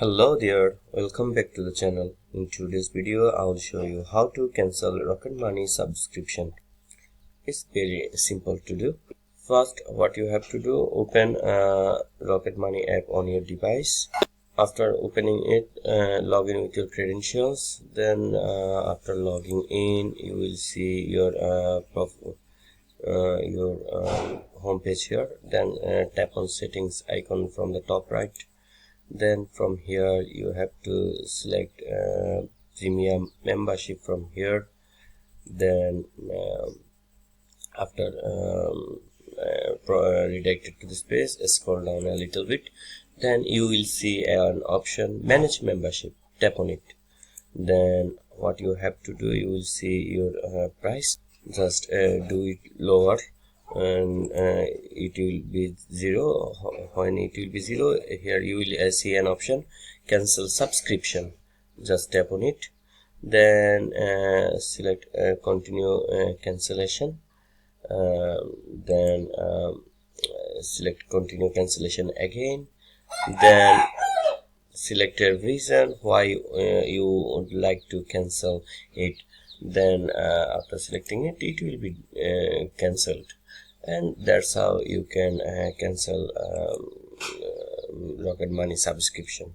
Hello there, welcome back to the channel. In today's video I will show you how to cancel Rocket Money subscription. It's very simple to do. First, what you have to do, open Rocket Money app on your device. After opening it, log in with your credentials. Then after logging in, you will see your home page here. Then tap on settings icon from the top right. Then from here you have to select premium membership from here. Then after redirected to this page, scroll down a little bit. Then you will see an option manage membership. Tap on it. Then what you have to do, you will see your price. Just do it lower and it will be 0. When it will be 0, here you will see an option cancel subscription. Just tap on it. Then select continue cancellation. Then select continue cancellation again. Then select a reason why you would like to cancel it. Then after selecting it, it will be cancelled. And that's how you can cancel Rocket Money subscription.